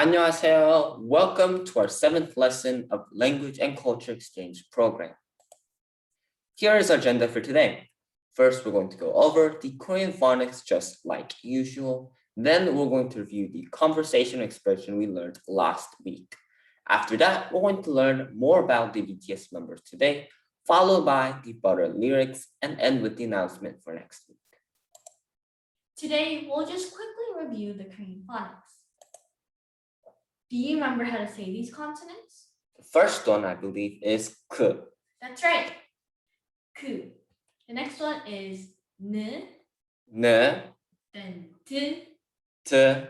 안녕하세요. Welcome to our 7th lesson of Language and Culture Exchange program. Here is our agenda for today. First, we're going to go over the Korean phonics just like usual. Then we're going to review the conversational expression we learned last week. After that, we're going to learn more about the BTS members today, followed by the butter lyrics, and end with the announcement for next week. Today, we'll just quickly review the Korean phonics. Do you remember how to say these consonants? The first one, I believe, is K. That's right. K. The next one is N, N, then T, T, L,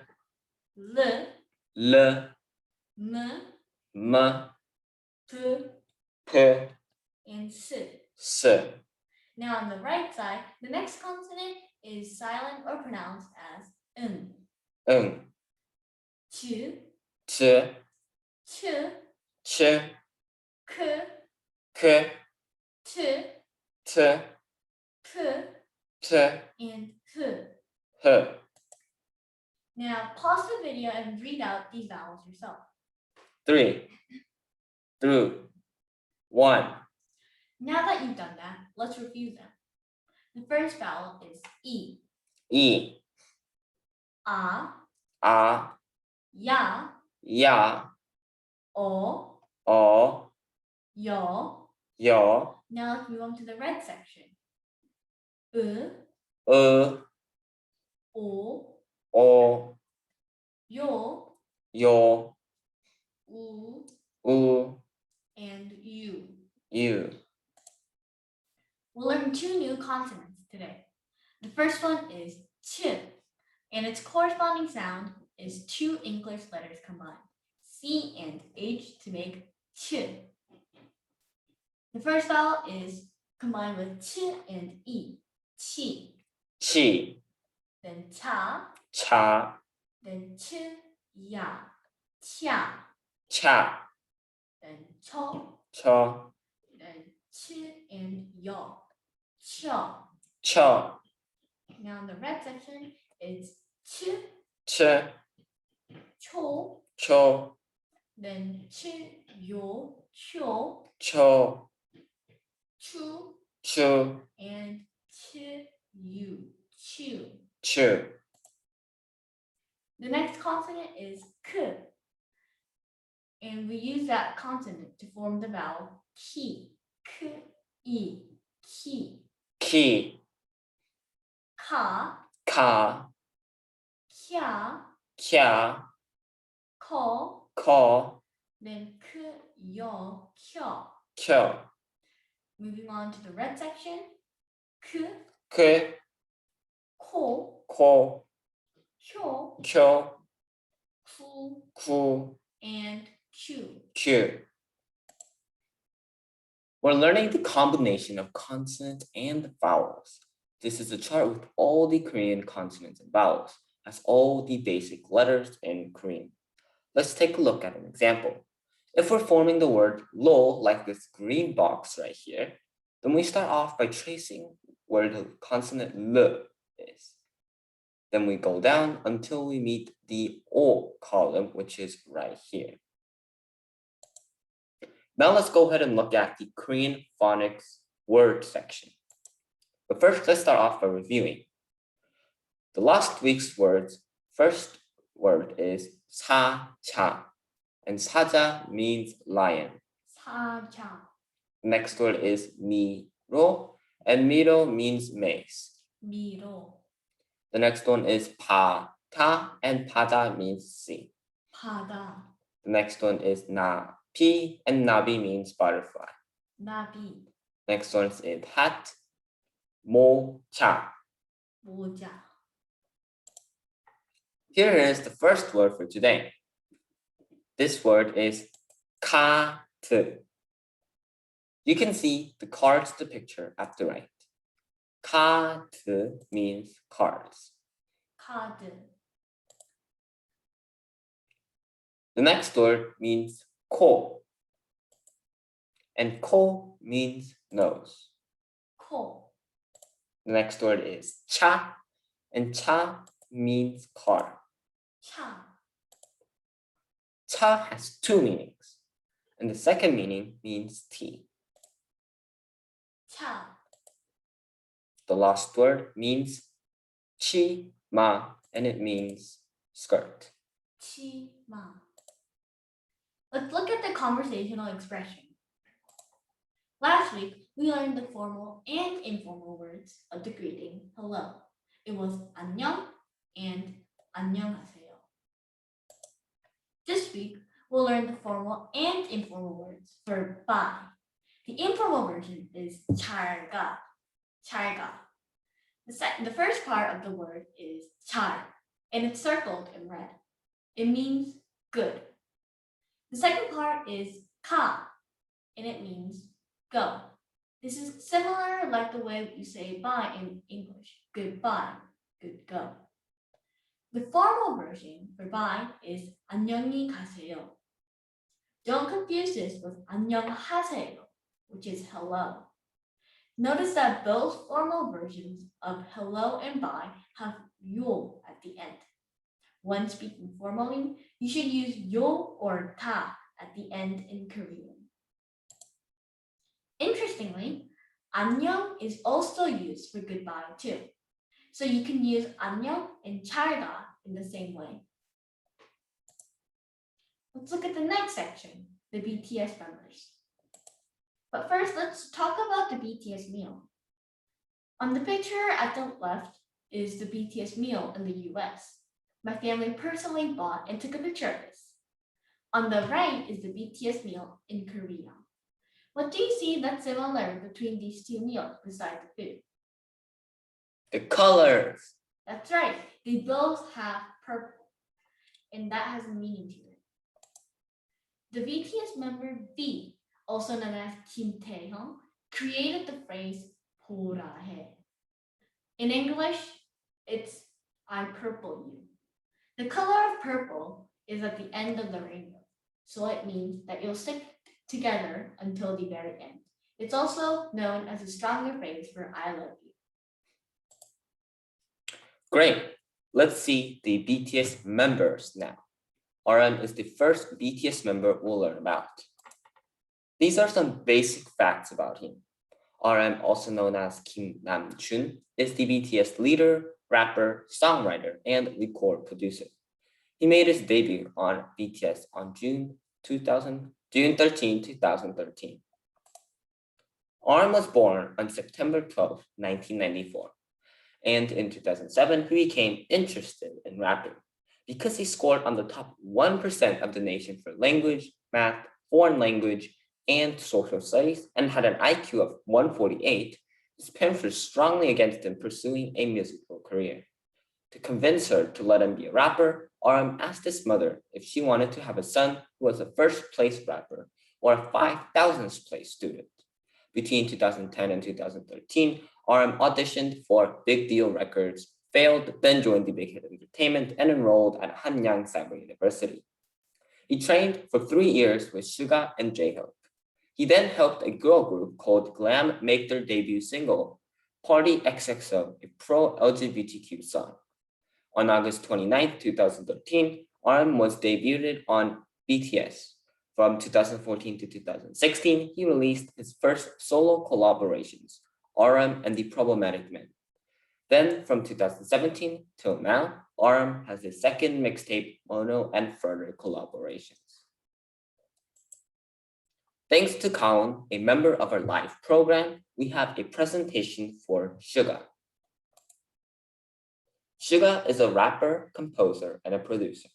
L, M, M, P, P, and S. S. Now on the right side, the next consonant is silent or pronounced as N. N, Ch, T, Ch, Ch, K, K, T, T, P, T, and H. H. Now pause the video and read out these vowels yourself. 3, 2, 1. Now that you've done that, let's review them. The first vowel is E. E, A, A, Ya, Ya, O, O, Yo. Yo, Now let's move on to the red section. U, O, O, Yo, Yo, U, U, and U. U. We'll learn 2 new consonants today. The first one is Ch, and its corresponding sound is 2 English letters combined, C and H, to make Ch. The first vowel is combined with Ch and E, Chi. Chi, Then Cha, Cha, then Ch, Ya, Cha, Cha, then Cho, Cho, then Ch and Yo, Cho. Cho, Now in the red section, it's Ch, Ch, Cho, Cho, then Ch, Yo, Cho, Cho, Chu, Chu, and Ch, Yu, Chu. Chu. The next consonant is K, and we use that consonant to form the vowel Ki, K, E, Ki. Ki, Ka, Ka, Kya, Kya, Ko, Ko, then K, Yo, Kyo. Kyo. Moving on to the red section, K, K, Ko, Ko, Kyo, Kyo, Ku, Ku, and Q. Q. We're learning the combination of consonants and vowels. This is a chart with all the Korean consonants and vowels, as all the basic letters in Korean. Let's take a look at an example. If we're forming the word lo like this green box right here, then we start off by tracing where the consonant l is. Then we go down until we meet the o column, which is right here. Now let's go ahead and look at the Korean phonics word section. But first, let's start off by reviewing. The last week's words, first word is 사자, and 사자 means lion. 사자, Next word is 미로, and 미로 means mace. 미로, The next one is 바다, and 바다 means sea. 바다, The next one is 나비, and 나비 means butterfly. 나비, Next one is hat, 모자. 모자. Here is the first word for today. This word is 카드. You can see the cards, the picture at the right. 카드 means cards. 카드. The next word means 코. And 코 means nose. 코. The next word is 차. And 차 means car. 차. Cha has two meanings, and the second meaning means tea. 차, The last word means chi ma, and it means skirt. 치마. Let's look at the conversational expression. Last week, we learned the formal and informal words of the greeting hello. It was 안녕 and 안녕하세요. This week, we'll learn the formal and informal words for bye. The informal version is 잘 가, 잘 가. The first part of the word is 잘, and it's circled in red. It means good. The second part is 가, and it means go. This is similar like the way you say bye in English. Goodbye, good go. The formal version for bye is 안녕히 가세요. Don't confuse this with 안녕하세요, which is hello. Notice that both formal versions of hello and bye have 요 at the end. When speaking formally, you should use 요 or 다 at the end in Korean. Interestingly, 안녕 is also used for goodbye too. So you can use 안녕 and 잘 가 in the same way. Let's look at the next section, the BTS members. But first, let's talk about the BTS meal. On the picture at the left is the BTS meal in the US. My family personally bought and took a picture of this. On the right is the BTS meal in Korea. What do you see that's similar between these two meals besides the food? The colors. That's right, they both have purple, and that has a meaning to it. The BTS member V, also known as Kim Taehyung, created the phrase 보라 해. In English, it's I purple you. The color of purple is at the end of the rainbow, so it means that you'll stick together until the very end. It's also known as a stronger phrase for I love you. Great. Let's see the BTS members now. RM is the first BTS member we'll learn about. These are some basic facts about him. RM, also known as Kim Nam-jun, is the BTS leader, rapper, songwriter, and record producer. He made his debut on BTS on June 13, 2013. RM was born on September 12, 1994. And in 2007, he became interested in rapping because he scored on the top 1% of the nation for language, math, foreign language, and social studies, and had an IQ of 148. His parents were strongly against him pursuing a musical career. To convince her to let him be a rapper, RM asked his mother if she wanted to have a son who was a first-place rapper or a 5,000th place student. Between 2010 and 2013, RM auditioned for Big Deal Records, failed, then joined the Big Hit Entertainment and enrolled at Hanyang Cyber University. He trained for 3 years with Suga and J-Hope. He then helped a girl group called Glam make their debut single, Party XXO, a pro-LGBTQ song. On August 29, 2013, RM was debuted on BTS. From 2014 to 2016, he released his first solo collaborations, RM and the Problematic Men. Then, from 2017 till now, RM has his second mixtape, Mono, and further collaborations. Thanks to Kaun, a member of our live program, we have a presentation for Suga. Suga is a rapper, composer, and a producer.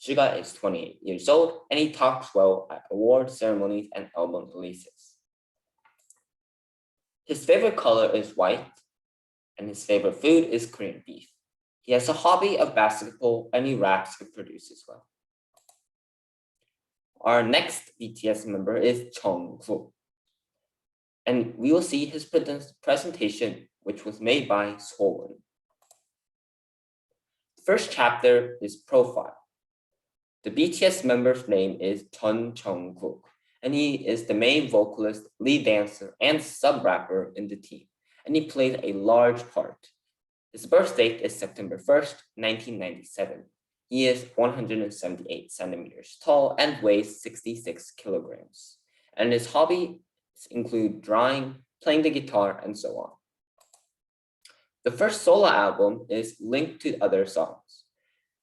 Suga is 28 years old, and he talks well at award ceremonies and album releases. His favorite color is white, and his favorite food is Korean beef. He has a hobby of basketball, and he raps and produces well. Our next BTS member is Jungkook, and we will see his presentation, which was made by Seoul. The first chapter is Profile. The BTS member's name is Jungkook, and he is the main vocalist, lead dancer, and sub-rapper in the team, and he plays a large part. His birth date is September 1st, 1997. He is 178 centimeters tall and weighs 66 kilograms. And his hobbies include drawing, playing the guitar, and so on. The first solo album is Linked to Other Songs.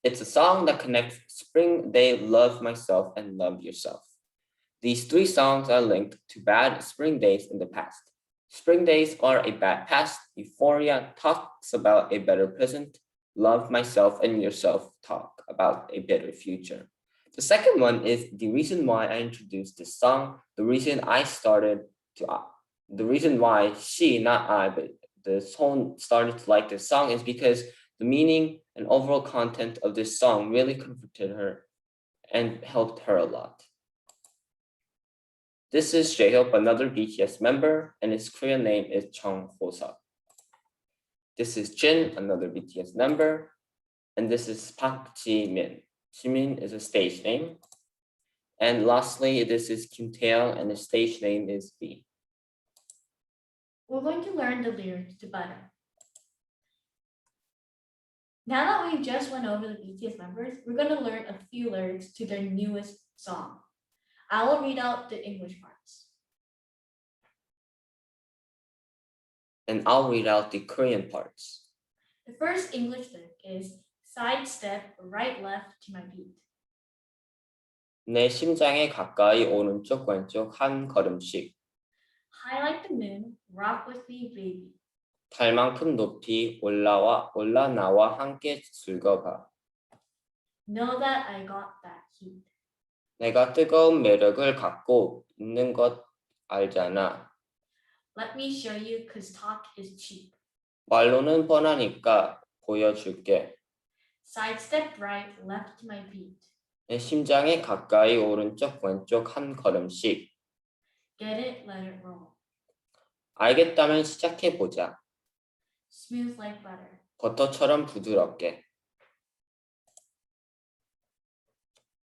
It's a song that connects Spring Day, Love Myself, and Love Yourself. These three songs are linked to bad spring days in the past. Spring days are a bad past. Euphoria talks about a better present. Love Myself and Yourself talk about a better future. The second one is the reason why I introduced this song, the reason why she, not I, but the song started to like this song is because the meaning and overall content of this song really comforted her and helped her a lot. This is J-Hope, another BTS member, and his Korean name is Chung Ho-seok. This is Jin, another BTS member, and this is Park Ji-min. Ji-min is a stage name. And lastly, this is Kim Tae-young, and his stage name is B. We're going to learn the lyrics to Butter. Now that we've just went over the BTS members, we're going to learn a few lyrics to their newest song. I will read out the English parts. And I'll read out the Korean parts. The first English lyric is sidestep right left to my beat. 내 심장에 가까이 오른쪽 왼쪽 한 걸음씩 Highlight the moon, rock with me baby. 달만큼 높이 올라 나와 함께 즐거봐. Know that I got that heat. 내가 뜨거운 매력을 갖고 있는 것 알잖아. Let me show you cause talk is cheap. 말로는 뻔하니까 보여줄게. Sidestep right left to my beat. 내 심장에 가까이 오른쪽 왼쪽 한 걸음씩. Get it, let it roll. 알겠다면 시작해보자. Smooth like butter. 버터처럼 부드럽게.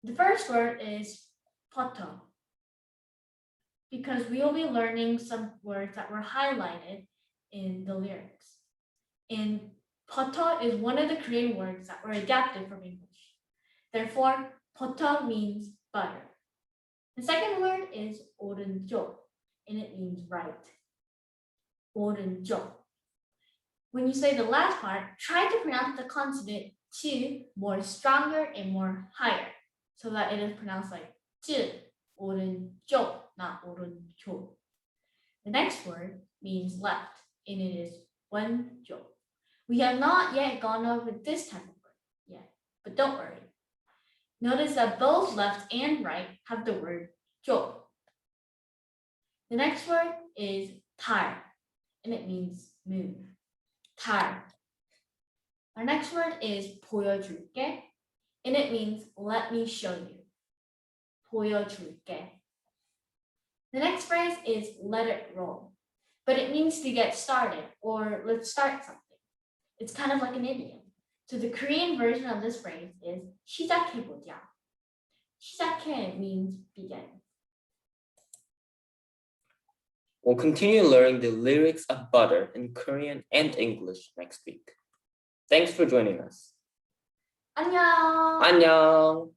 The first word is poto, because we will be learning some words that were highlighted in the lyrics. And poto is one of the Korean words that were adapted from English. Therefore, poto means butter. The second word is 오른쪽, and it means right. 오른쪽. When you say the last part, try to pronounce the consonant 치 more stronger and more higher, so that it is pronounced like 치, 오른쪽, not 오른쪽. The next word means left, and it is 왼쪽. We have not yet gone over this type of word yet, but don't worry. Notice that both left and right have the word 쪽. The next word is 달, and it means move. 달. Our next word is 보여줄게, and it means let me show you. 보여줄게. The next phrase is let it roll, but it means to get started or let's start something. It's kind of like an idiom. So the Korean version of this phrase is 시작해보자. 시작해 means begin. We'll continue learning the lyrics of Butter in Korean and English next week. Thanks for joining us. 안녕. 안녕.